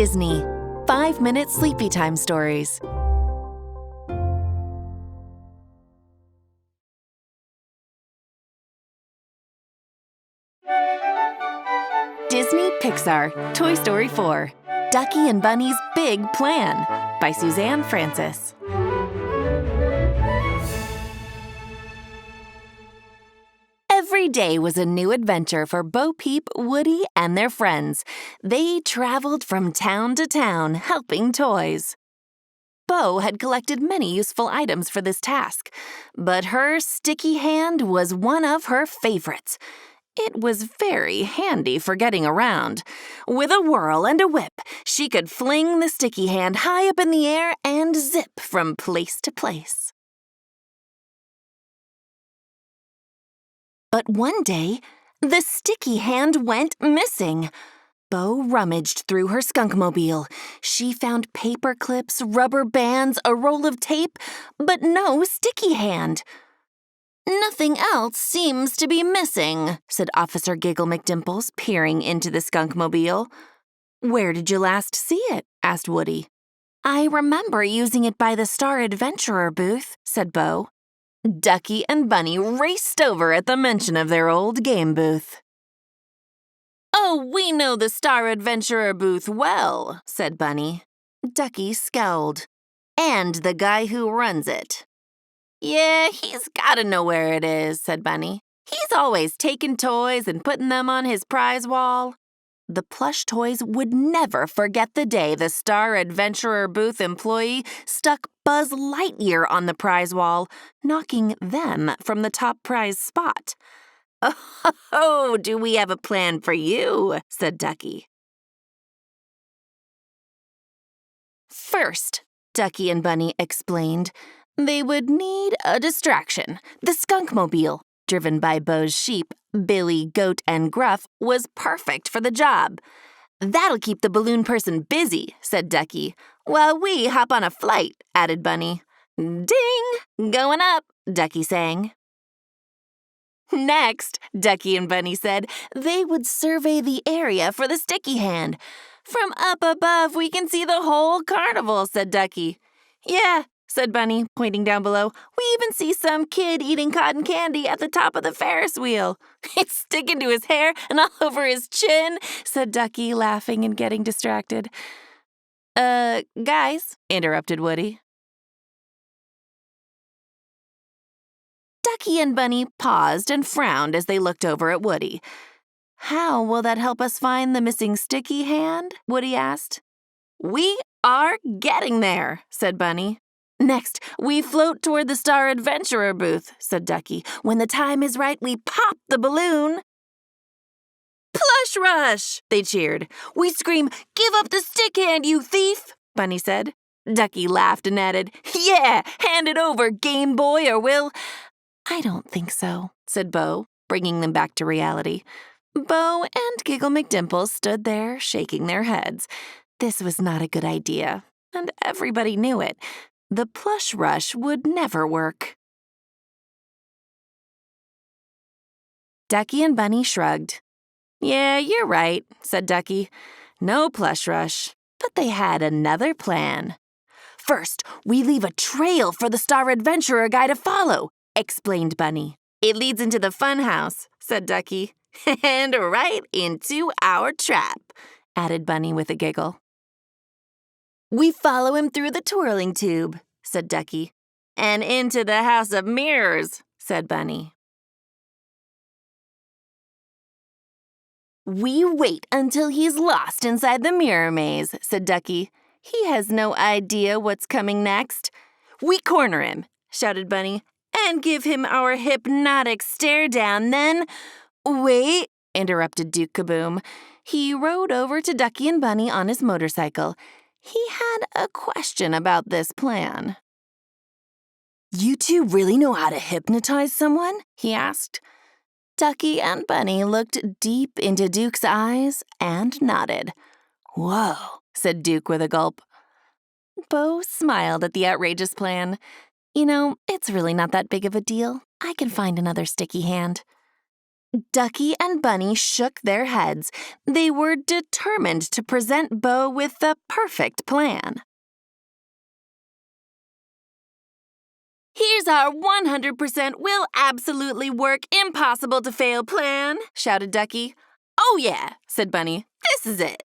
Disney 5-minute sleepy time stories. Disney Pixar Toy Story 4 Ducky and Bunny's Big Plan by Suzanne Francis. Every day was a new adventure for Bo Peep, Woody, and their friends. They traveled from town to town, helping toys. Bo had collected many useful items for this task, but her sticky hand was one of her favorites. It was very handy for getting around. With a whirl and a whip, she could fling the sticky hand high up in the air and zip from place to place. But one day, the sticky hand went missing. Bo rummaged through her skunkmobile. She found paper clips, rubber bands, a roll of tape, but no sticky hand. "Nothing else seems to be missing," said Officer Giggle McDimples, peering into the skunkmobile. "Where did you last see it?" asked Woody. "I remember using it by the Star Adventurer booth," said Bo. Ducky and Bunny raced over at the mention of their old game booth. "Oh, we know the Star Adventurer booth well," said Bunny. Ducky scowled. "And the guy who runs it." "Yeah, he's gotta know where it is," said Bunny. "He's always taking toys and putting them on his prize wall." The plush toys would never forget the day the Star Adventurer booth employee stuck Buzz Lightyear on the prize wall, knocking them from the top prize spot. "Oh, do we have a plan for you?" said Ducky. First, Ducky and Bunny explained, they would need a distraction. The skunkmobile, driven by Bo's sheep, Billy, Goat, and Gruff, was perfect for the job. "That'll keep the balloon person busy," said Ducky. "While we hop on a flight," added Bunny. "Ding! Going up," Ducky sang. Next, Ducky and Bunny said they would survey the area for the sticky hand. "From up above, we can see the whole carnival," said Ducky. "Yeah," said Bunny, pointing down below. "We even see some kid eating cotton candy at the top of the Ferris wheel. It's sticking to his hair and all over his chin," said Ducky, laughing and getting distracted. Guys," interrupted Woody. Ducky and Bunny paused and frowned as they looked over at Woody. "How will that help us find the missing sticky hand?" Woody asked. "We are getting there," said Bunny. "Next, we float toward the Star Adventurer booth," said Ducky. "When the time is right, we pop the balloon." "Plush rush!" they cheered. "We scream, 'Give up the stick hand, you thief!'" Bunny said. Ducky laughed and added, "Yeah, hand it over, Game Boy, or we'll—" "I don't think so," said Bo, bringing them back to reality. Bo and Giggle McDimples stood there, shaking their heads. This was not a good idea, and everybody knew it. The plush rush would never work. Ducky and Bunny shrugged. "Yeah, you're right," said Ducky. "No plush rush." But they had another plan. "First, we leave a trail for the Star Adventurer guy to follow," explained Bunny. "It leads into the funhouse," said Ducky. "And right into our trap," added Bunny with a giggle. "We follow him through the twirling tube," said Ducky. "And into the House of Mirrors," said Bunny. "We wait until he's lost inside the mirror maze," said Ducky. "He has no idea what's coming next." "We corner him," shouted Bunny, "and give him our hypnotic stare down, then—" "Wait," interrupted Duke Kaboom. He rode over to Ducky and Bunny on his motorcycle. He had a question about this plan. "You two really know how to hypnotize someone?" he asked. Ducky and Bunny looked deep into Duke's eyes and nodded. "Whoa," said Duke with a gulp. Bo smiled at the outrageous plan. "You know, it's really not that big of a deal. I can find another sticky hand." Ducky and Bunny shook their heads. They were determined to present Bo with the perfect plan. "Here's our 100% will absolutely work, impossible to fail plan," shouted Ducky. "Oh yeah," said Bunny. "This is it."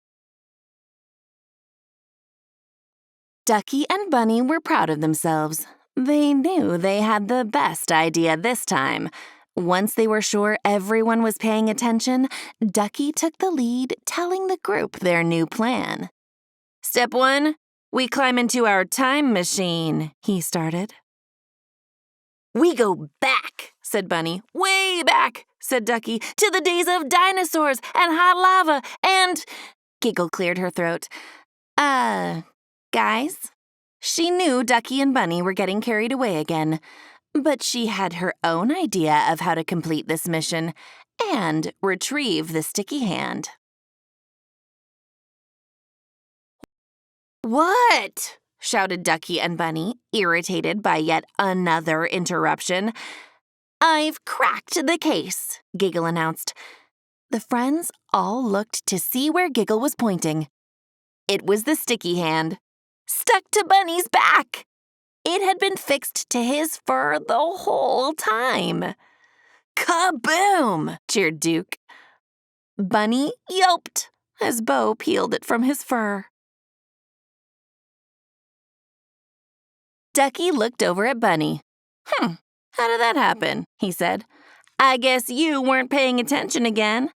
Ducky and Bunny were proud of themselves. They knew they had the best idea this time. Once they were sure everyone was paying attention, Ducky took the lead, telling the group their new plan. "Step 1, we climb into our time machine," he started. "We go back," said Bunny. "Way back," said Ducky, "to the days of dinosaurs and hot lava and—" Giggle cleared her throat. Guys? She knew Ducky and Bunny were getting carried away again, but she had her own idea of how to complete this mission and retrieve the sticky hand. "What?" shouted Ducky and Bunny, irritated by yet another interruption. "I've cracked the case," Giggle announced. The friends all looked to see where Giggle was pointing. It was the sticky hand, stuck to Bunny's back. It had been fixed to his fur the whole time. "Kaboom!" cheered Duke. Bunny yelped as Bo peeled it from his fur. Ducky looked over at Bunny. How did that happen?" he said. "I guess you weren't paying attention again."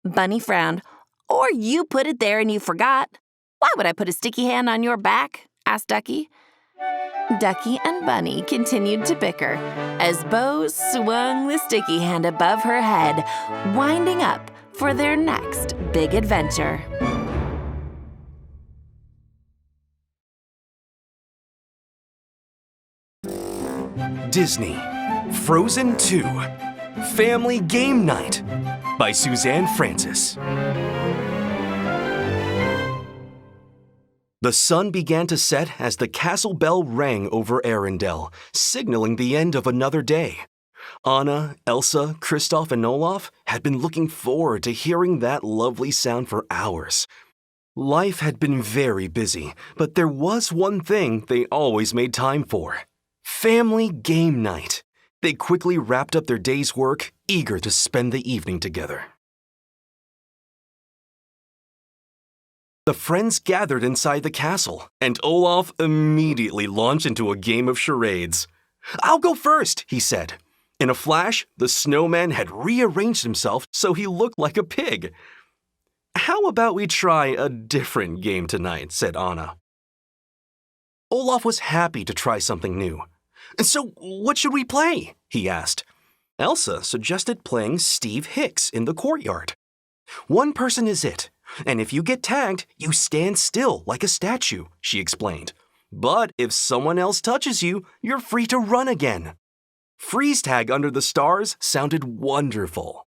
Bunny frowned. "Or you put it there and you forgot." "Why would I put a sticky hand on your back?" asked Ducky. Ducky and Bunny continued to bicker as Bo swung the sticky hand above her head, winding up for their next big adventure. Disney, Frozen 2, Family Game Night by Suzanne Francis. The sun began to set as the castle bell rang over Arendelle, signaling the end of another day. Anna, Elsa, Kristoff, and Olaf had been looking forward to hearing that lovely sound for hours. Life had been very busy, but there was one thing they always made time for. Family Game Night. They quickly wrapped up their day's work, eager to spend the evening together. The friends gathered inside the castle, and Olaf immediately launched into a game of charades. "I'll go first," he said. In a flash, the snowman had rearranged himself so he looked like a pig. "How about we try a different game tonight?" said Anna. Olaf was happy to try something new. "So what should we play?" he asked. Elsa suggested playing Steve Hicks in the courtyard. "One person is it, and if you get tagged, you stand still like a statue," she explained. "But if someone else touches you, you're free to run again." Freeze tag under the stars sounded wonderful.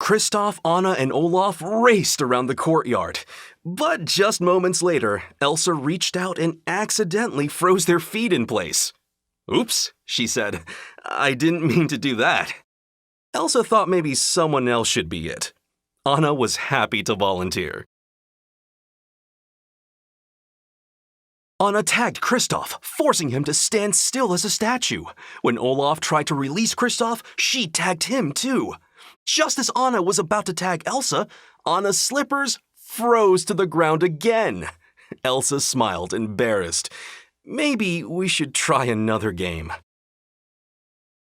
Kristoff, Anna, and Olaf raced around the courtyard. But just moments later, Elsa reached out and accidentally froze their feet in place. "Oops," she said. "I didn't mean to do that." Elsa thought maybe someone else should be it. Anna was happy to volunteer. Anna tagged Kristoff, forcing him to stand still as a statue. When Olaf tried to release Kristoff, she tagged him too. Just as Anna was about to tag Elsa, Anna's slippers froze to the ground again. Elsa smiled, embarrassed. "Maybe we should try another game."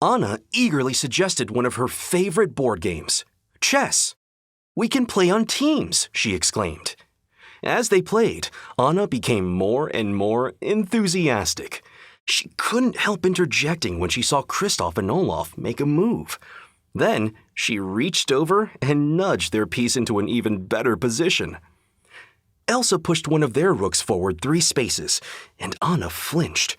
Anna eagerly suggested one of her favorite board games, chess. "We can play on teams," she exclaimed. As they played, Anna became more and more enthusiastic. She couldn't help interjecting when she saw Kristoff and Olaf make a move. Then she reached over and nudged their piece into an even better position. Elsa pushed one of their rooks forward 3 spaces, and Anna flinched.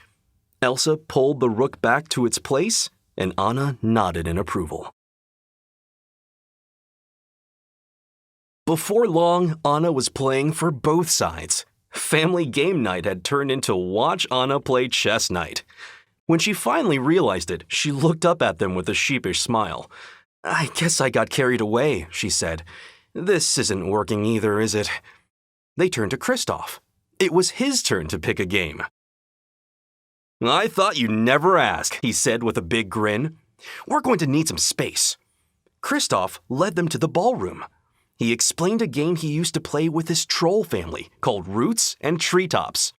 Elsa pulled the rook back to its place, and Anna nodded in approval. Before long, Anna was playing for both sides. Family Game Night had turned into Watch Anna Play Chess Night. When she finally realized it, she looked up at them with a sheepish smile. "I guess I got carried away," she said. "This isn't working either, is it?" They turned to Kristoff. It was his turn to pick a game. "I thought you'd never ask," he said with a big grin. "We're going to need some space." Kristoff led them to the ballroom. He explained a game he used to play with his troll family called Roots and Treetops.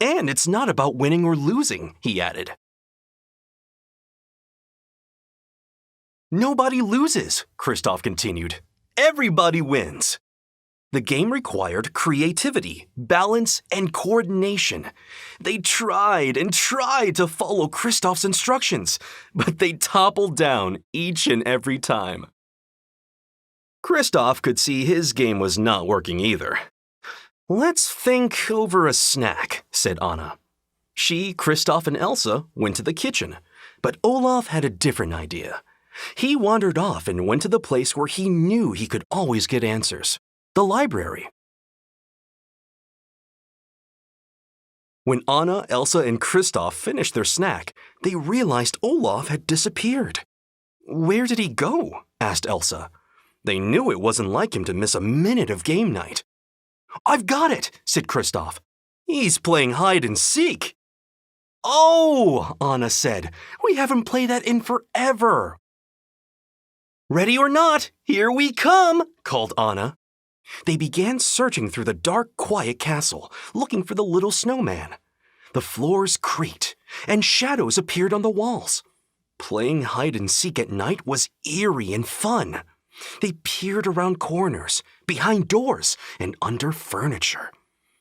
"And it's not about winning or losing," he added. "Nobody loses," Kristoff continued. "Everybody wins." The game required creativity, balance, and coordination. They tried and tried to follow Kristoff's instructions, but they toppled down each and every time. Kristoff could see his game was not working either. "Let's think over a snack," said Anna. She, Kristoff, and Elsa went to the kitchen, but Olaf had a different idea. He wandered off and went to the place where he knew he could always get answers. The library. When Anna, Elsa, and Kristoff finished their snack, they realized Olaf had disappeared. "Where did he go?" asked Elsa. They knew it wasn't like him to miss a minute of game night. "I've got it," said Kristoff. "He's playing hide and seek." "Oh," Anna said, "we haven't played that in forever." "Ready or not, here we come," called Anna. They began searching through the dark, quiet castle, looking for the little snowman. The floors creaked, and shadows appeared on the walls. Playing hide and seek at night was eerie and fun. They peered around corners, behind doors, and under furniture.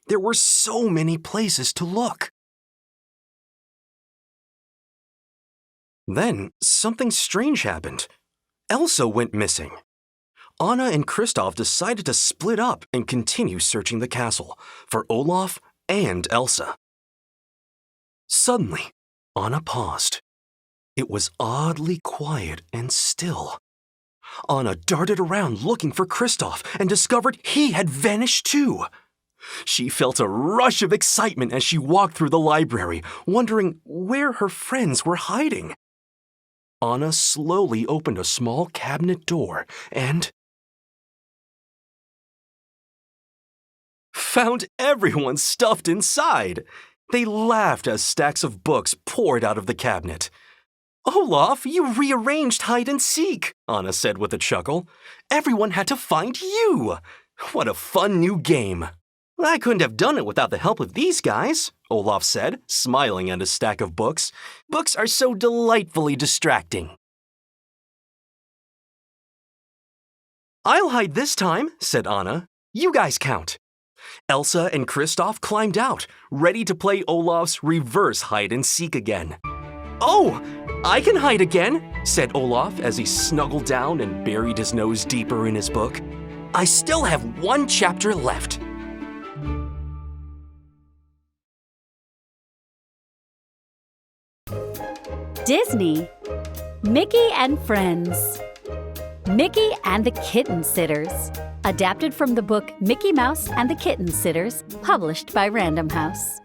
There were so many places to look. Then something strange happened. Elsa went missing. Anna and Kristoff decided to split up and continue searching the castle for Olaf and Elsa. Suddenly, Anna paused. It was oddly quiet and still. Anna darted around looking for Kristoff and discovered he had vanished too. She felt a rush of excitement as she walked through the library, wondering where her friends were hiding. Anna slowly opened a small cabinet door and found everyone stuffed inside. They laughed as stacks of books poured out of the cabinet. "Olaf, you rearranged hide and seek," Anna said with a chuckle. "Everyone had to find you. What a fun new game." "I couldn't have done it without the help of these guys," Olaf said, smiling at a stack of books. "Books are so delightfully distracting." "I'll hide this time," said Anna. "You guys count." Elsa and Kristoff climbed out, ready to play Olaf's reverse hide and seek again. "Oh, I can hide again," said Olaf as he snuggled down and buried his nose deeper in his book. "I still have one chapter left." Disney, Mickey and Friends. Mickey and the Kitten-Sitters. Adapted from the book Mickey Mouse and the Kitten-Sitters, published by Random House.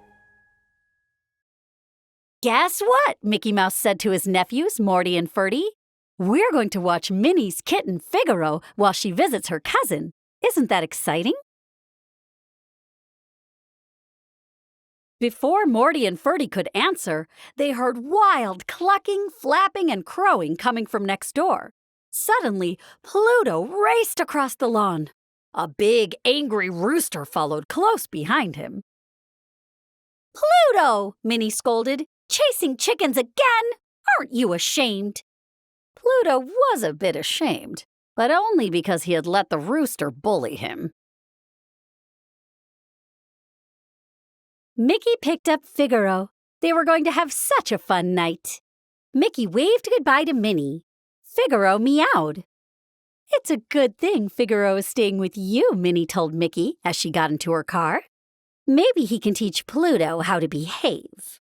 Guess what? Mickey Mouse said to his nephews, Morty and Ferdy. "We're going to watch Minnie's kitten Figaro while she visits her cousin. Isn't that exciting?" Before Morty and Ferdy could answer, they heard wild clucking, flapping, and crowing coming from next door. Suddenly, Pluto raced across the lawn. A big, angry rooster followed close behind him. "Pluto!" Minnie scolded. "Chasing chickens again? Aren't you ashamed?" Pluto was a bit ashamed, but only because he had let the rooster bully him. Mickey picked up Figaro. They were going to have such a fun night. Mickey waved goodbye to Minnie. Figaro meowed. "It's a good thing Figaro is staying with you," Minnie told Mickey as she got into her car. "Maybe he can teach Pluto how to behave."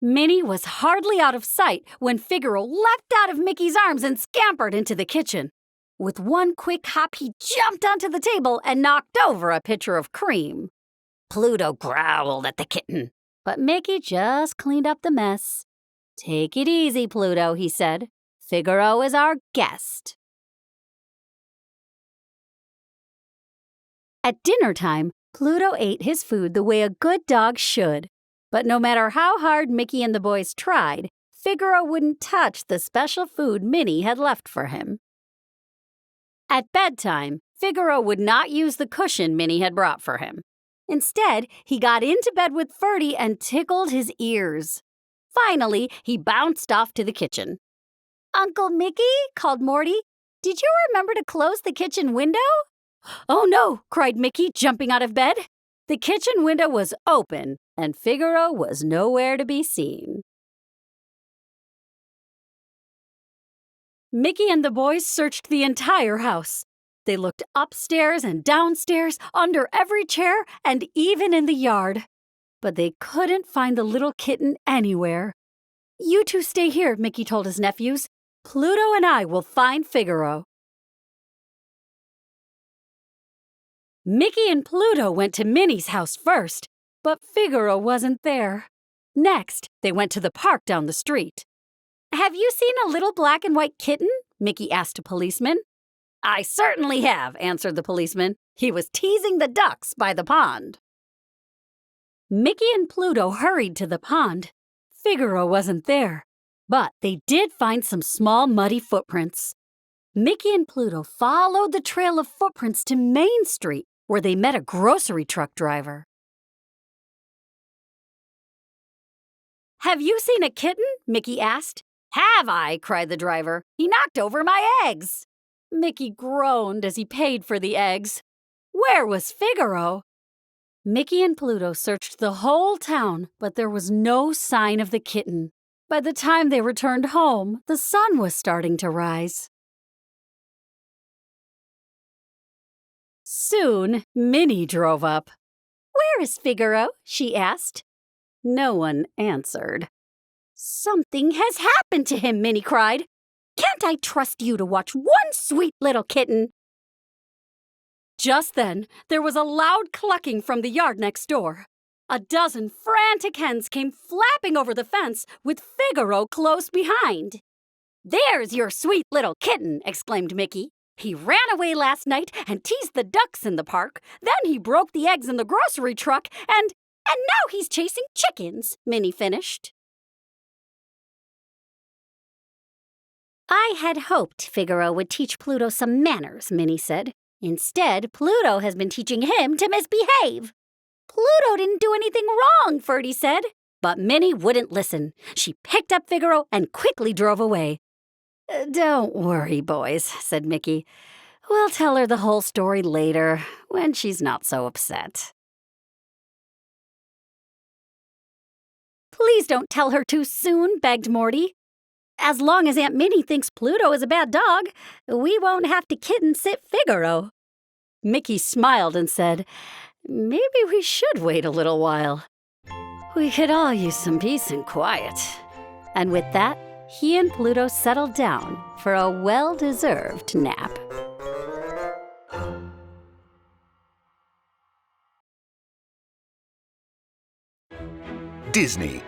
Minnie was hardly out of sight when Figaro leapt out of Mickey's arms and scampered into the kitchen. With one quick hop, he jumped onto the table and knocked over a pitcher of cream. Pluto growled at the kitten. But Mickey just cleaned up the mess. "Take it easy, Pluto," he said. "Figaro is our guest." At dinner time, Pluto ate his food the way a good dog should. But no matter how hard Mickey and the boys tried, Figaro wouldn't touch the special food Minnie had left for him. At bedtime, Figaro would not use the cushion Minnie had brought for him. Instead, he got into bed with Ferdy and tickled his ears. Finally, he bounced off to the kitchen. "Uncle Mickey," called Morty, "did you remember to close the kitchen window?" "Oh no," cried Mickey, jumping out of bed. The kitchen window was open, and Figaro was nowhere to be seen. Mickey and the boys searched the entire house. They looked upstairs and downstairs, under every chair, and even in the yard. But they couldn't find the little kitten anywhere. "You two stay here," Mickey told his nephews. "Pluto and I will find Figaro." Mickey and Pluto went to Minnie's house first, but Figaro wasn't there. Next, they went to the park down the street. "Have you seen a little black and white kitten?" Mickey asked a policeman. "I certainly have," answered the policeman. "He was teasing the ducks by the pond." Mickey and Pluto hurried to the pond. Figaro wasn't there, but they did find some small muddy footprints. Mickey and Pluto followed the trail of footprints to Main Street, where they met a grocery truck driver. "Have you seen a kitten?" Mickey asked. "Have I?" cried the driver. "He knocked over my eggs." Mickey groaned as he paid for the eggs. Where was Figaro? Mickey and Pluto searched the whole town, but there was no sign of the kitten. By the time they returned home, the sun was starting to rise. Soon, Minnie drove up. "Where is Figaro?" she asked. No one answered. "Something has happened to him," Minnie cried. "Can't I trust you to watch one sweet little kitten?" Just then, there was a loud clucking from the yard next door. A dozen frantic hens came flapping over the fence with Figaro close behind. "There's your sweet little kitten," exclaimed Mickey. "He ran away last night and teased the ducks in the park. Then he broke the eggs in the grocery truck and now he's chasing chickens," Minnie finished. "I had hoped Figaro would teach Pluto some manners," Minnie said. "Instead, Pluto has been teaching him to misbehave." "Pluto didn't do anything wrong," Ferdy said. But Minnie wouldn't listen. She picked up Figaro and quickly drove away. "Don't worry, boys," said Mickey. "We'll tell her the whole story later, when she's not so upset." "Please don't tell her too soon," begged Morty. "As long as Aunt Minnie thinks Pluto is a bad dog, we won't have to kitten-sit Figaro." Mickey smiled and said, "Maybe we should wait a little while. We could all use some peace and quiet." And with that, he and Pluto settled down for a well-deserved nap. Disney,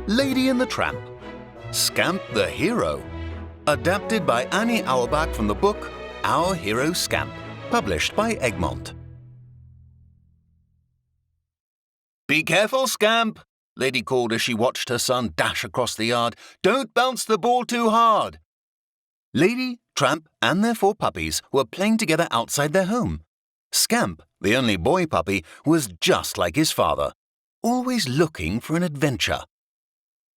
Lady and the Tramp, Scamp the Hero. Adapted by Annie Auerbach from the book Our Hero Scamp, published by Egmont. "Be careful, Scamp," Lady called as she watched her son dash across the yard. "Don't bounce the ball too hard." Lady, Tramp, and their 4 puppies were playing together outside their home. Scamp, the only boy puppy, was just like his father, always looking for an adventure.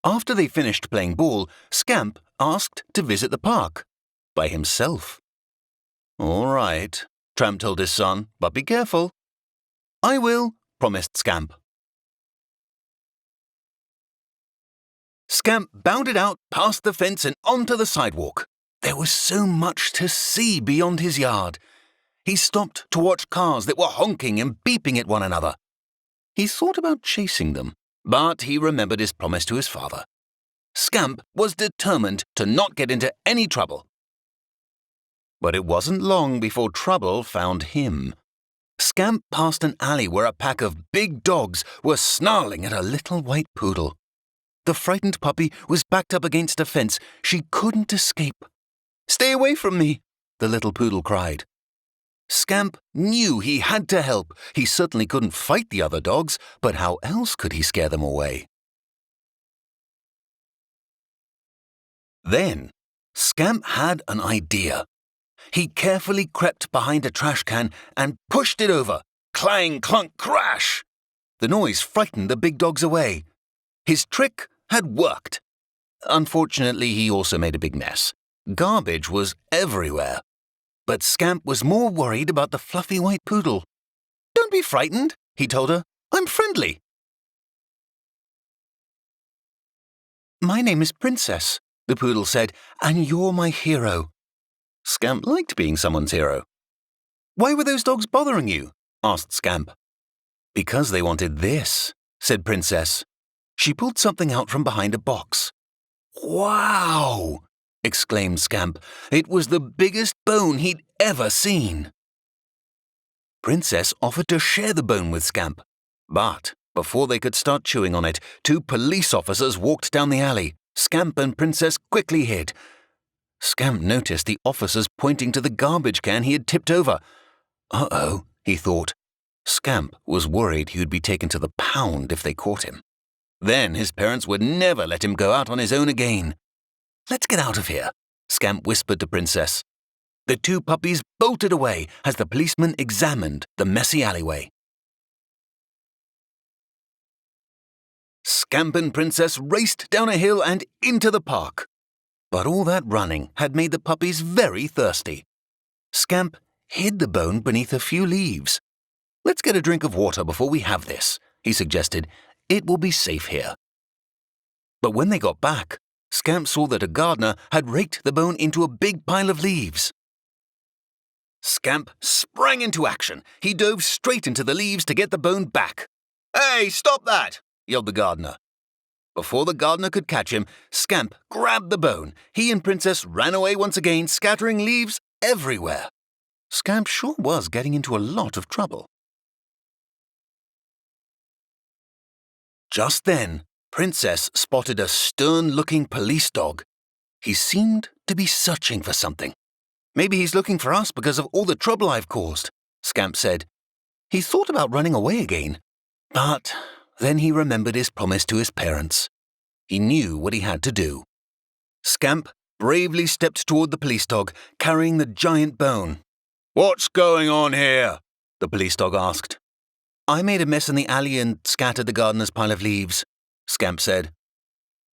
After they finished playing ball, Scamp asked to visit the park by himself. "All right," Tramp told his son, "but be careful." "I will," promised Scamp. Scamp bounded out past the fence and onto the sidewalk. There was so much to see beyond his yard. He stopped to watch cars that were honking and beeping at one another. He thought about chasing them, but he remembered his promise to his father. Scamp was determined to not get into any trouble. But it wasn't long before trouble found him. Scamp passed an alley where a pack of big dogs were snarling at a little white poodle. The frightened puppy was backed up against a fence. She couldn't escape. "Stay away from me," the little poodle cried. Scamp knew he had to help. He certainly couldn't fight the other dogs, but how else could he scare them away? Then, Scamp had an idea. He carefully crept behind a trash can and pushed it over. Clang, clunk, crash! The noise frightened the big dogs away. His trick had worked. Unfortunately, he also made a big mess. Garbage was everywhere. But Scamp was more worried about the fluffy white poodle. "Don't be frightened," he told her. "I'm friendly." "My name is Princess," the poodle said, "and you're my hero." Scamp liked being someone's hero. "Why were those dogs bothering you?" asked Scamp. "Because they wanted this," said Princess. She pulled something out from behind a box. "Wow!" exclaimed Scamp. It was the biggest bone he'd ever seen. Princess offered to share the bone with Scamp, but before they could start chewing on it, 2 police officers walked down the alley. Scamp and Princess quickly hid. Scamp noticed the officers pointing to the garbage can he had tipped over. Uh-oh, he thought. Scamp was worried he would be taken to the pound if they caught him. Then his parents would never let him go out on his own again. "Let's get out of here," Scamp whispered to Princess. The 2 puppies bolted away as the policeman examined the messy alleyway. Scamp and Princess raced down a hill and into the park. But all that running had made the puppies very thirsty. Scamp hid the bone beneath a few leaves. "Let's get a drink of water before we have this," he suggested. "It will be safe here." But when they got back, Scamp saw that a gardener had raked the bone into a big pile of leaves. Scamp sprang into action. He dove straight into the leaves to get the bone back. "Hey, stop that!" yelled the gardener. Before the gardener could catch him, Scamp grabbed the bone. He and Princess ran away once again, scattering leaves everywhere. Scamp sure was getting into a lot of trouble. Just then, Princess spotted a stern-looking police dog. He seemed to be searching for something. "Maybe he's looking for us because of all the trouble I've caused," Scamp said. He thought about running away again, but then he remembered his promise to his parents. He knew what he had to do. Scamp bravely stepped toward the police dog, carrying the giant bone. "What's going on here?" the police dog asked. "I made a mess in the alley and scattered the gardener's pile of leaves," Scamp said.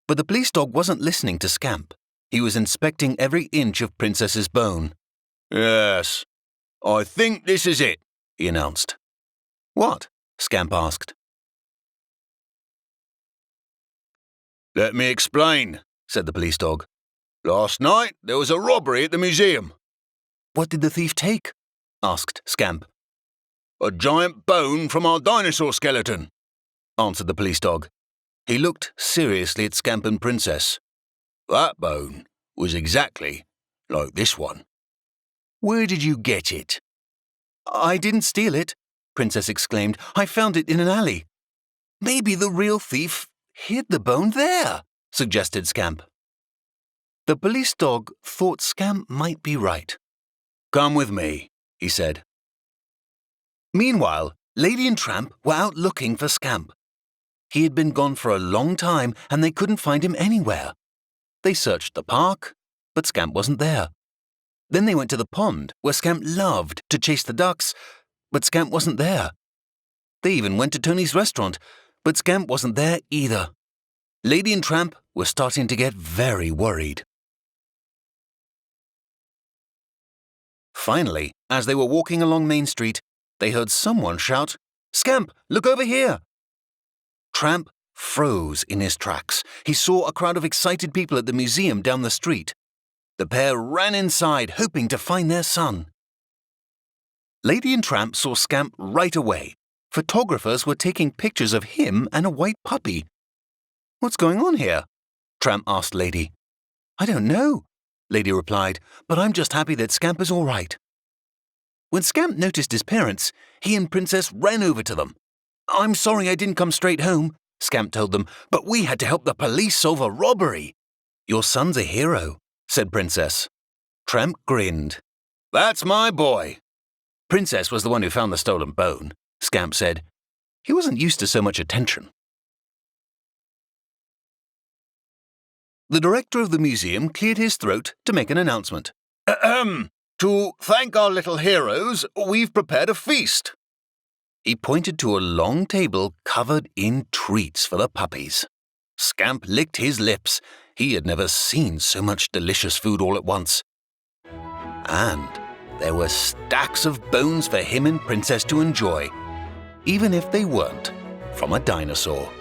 But the police dog wasn't listening to Scamp. He was inspecting every inch of Princess's bone. "Yes, I think this is it," he announced. "What?" Scamp asked. "Let me explain," said the police dog. "Last night there was a robbery at the museum." "What did the thief take?" asked Scamp. "A giant bone from our dinosaur skeleton," answered the police dog. He looked seriously at Scamp and Princess. "That bone was exactly like this one. Where did you get it?" "I didn't steal it," Princess exclaimed. "I found it in an alley." "Maybe the real thief hid the bone there," suggested Scamp. The police dog thought Scamp might be right. "Come with me," he said. Meanwhile, Lady and Tramp were out looking for Scamp. He had been gone for a long time and they couldn't find him anywhere. They searched the park, but Scamp wasn't there. Then they went to the pond, where Scamp loved to chase the ducks, but Scamp wasn't there. They even went to Tony's restaurant, but Scamp wasn't there either. Lady and Tramp were starting to get very worried. Finally, as they were walking along Main Street, they heard someone shout, "Scamp, look over here!" Tramp froze in his tracks. He saw a crowd of excited people at the museum down the street. The pair ran inside, hoping to find their son. Lady and Tramp saw Scamp right away. Photographers were taking pictures of him and a white puppy. "What's going on here?" Tramp asked Lady. "I don't know," Lady replied, "but I'm just happy that Scamp is all right." When Scamp noticed his parents, he and Princess ran over to them. "I'm sorry I didn't come straight home," Scamp told them, "but we had to help the police solve a robbery." "Your son's a hero," said Princess. Tramp grinned. "That's my boy." Princess was the one who found the stolen bone, Scamp said. He wasn't used to so much attention. The director of the museum cleared his throat to make an announcement. To thank our little heroes, we've prepared a feast." He pointed to a long table covered in treats for the puppies. Scamp licked his lips. He had never seen so much delicious food all at once. And there were stacks of bones for him and Princess to enjoy, even if they weren't from a dinosaur.